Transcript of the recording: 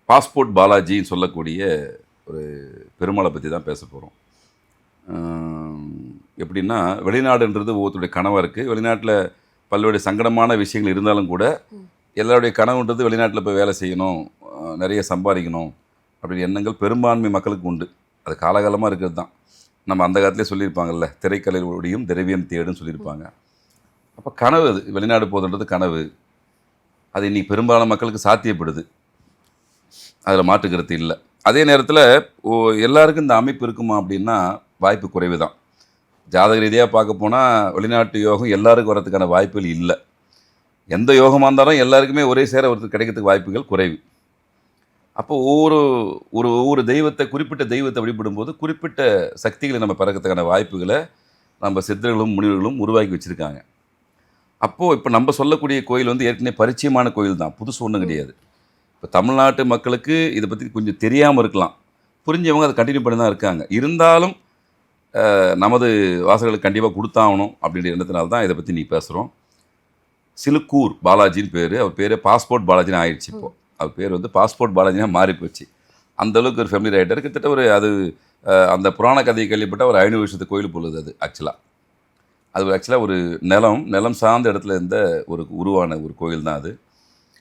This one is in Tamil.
பாஸ்போர்ட் பாலாஜின்னு சொல்லக்கூடிய ஒரு பெருமாளை பற்றி தான் பேச போகிறோம். எப்படின்னா, வெளிநாடுன்றது ஒவ்வொருத்தருடைய கனவாக இருக்குது. வெளிநாட்டில் பல்வேறு சங்கடமான விஷயங்கள் இருந்தாலும் கூட எல்லாருடைய கனவுன்றது வெளிநாட்டில் போய் வேலை செய்யணும், நிறைய சம்பாதிக்கணும் அப்படின்ற எண்ணங்கள் பெரும்பான்மை மக்களுக்கு உண்டு. அது காலகாலமாக இருக்கிறது தான். நம்ம அந்த காலத்திலே சொல்லியிருப்பாங்கல்ல, திரைக்கலை ஒடியும் திரவியம் தேடுன்னு சொல்லியிருப்பாங்க. அப்போ கனவு, அது வெளிநாடு போகுதுன்றது கனவு. அது இன்றைக்கி பெரும்பாலான மக்களுக்கு சாத்தியப்படுது, அதில் மாற்றுக்கிறது இல்லை. அதே நேரத்தில் எல்லாருக்கும் இந்த அமைப்பு இருக்குமா அப்படின்னா வாய்ப்பு குறைவு தான். ஜாதக ரீதியாக பார்க்க போனால் வெளிநாட்டு யோகம் எல்லாருக்கும் வரதுக்கான வாய்ப்புகள் இல்லை. எந்த யோகமாக இருந்தாலும் எல்லாருக்குமே ஒரே சேர ஒருத்தர் கிடைக்கிறதுக்கு வாய்ப்புகள் குறைவு. அப்போ ஒவ்வொரு தெய்வத்தை, குறிப்பிட்ட தெய்வத்தை வழிபடும்போது குறிப்பிட்ட சக்திகளை நம்ம பிறக்கிறதுக்கான வாய்ப்புகளை நம்ம சித்தர்களும் முனிவர்களும் உருவாக்கி வச்சுருக்காங்க. அப்போது இப்போ நம்ம சொல்லக்கூடிய கோயில் வந்து ஏற்கனவே பரிச்சயமான கோயில் தான், புதுசு ஒன்றும் கிடையாது. இப்போ தமிழ்நாட்டு மக்களுக்கு இதை பற்றி கொஞ்சம் தெரியாமல் இருக்கலாம், புரிஞ்சவங்க அதை கண்டினியூ பண்ணி தான் இருக்காங்க. இருந்தாலும் நமது வாசகர்களுக்கு கண்டிப்பாக கொடுத்தாகணும் அப்படின்ற எண்ணத்தினால தான் இதை பற்றி நீ பேசுகிறோம். சிலுக்கூர் பாலாஜின்னு பேர், அவர் பேர் பாஸ்போர்ட் பாலாஜின்னு ஆயிடுச்சு. இப்போது அவர் பேர் வந்து பாஸ்போர்ட் பாலாஜினா மாறிப்போச்சு. அந்தளவுக்கு ஒரு ஃபேமிலி ரைட்டர். கிட்டத்தட்ட ஒரு அது அந்த புராண கதையை கேள்விப்பட்ட ஒரு 500 வருஷத்து கோயில் போலுது. அது ஆக்சுவலாக ஒரு நிலம் சார்ந்த இடத்துல இருந்த உருவான ஒரு கோயில் தான் அது.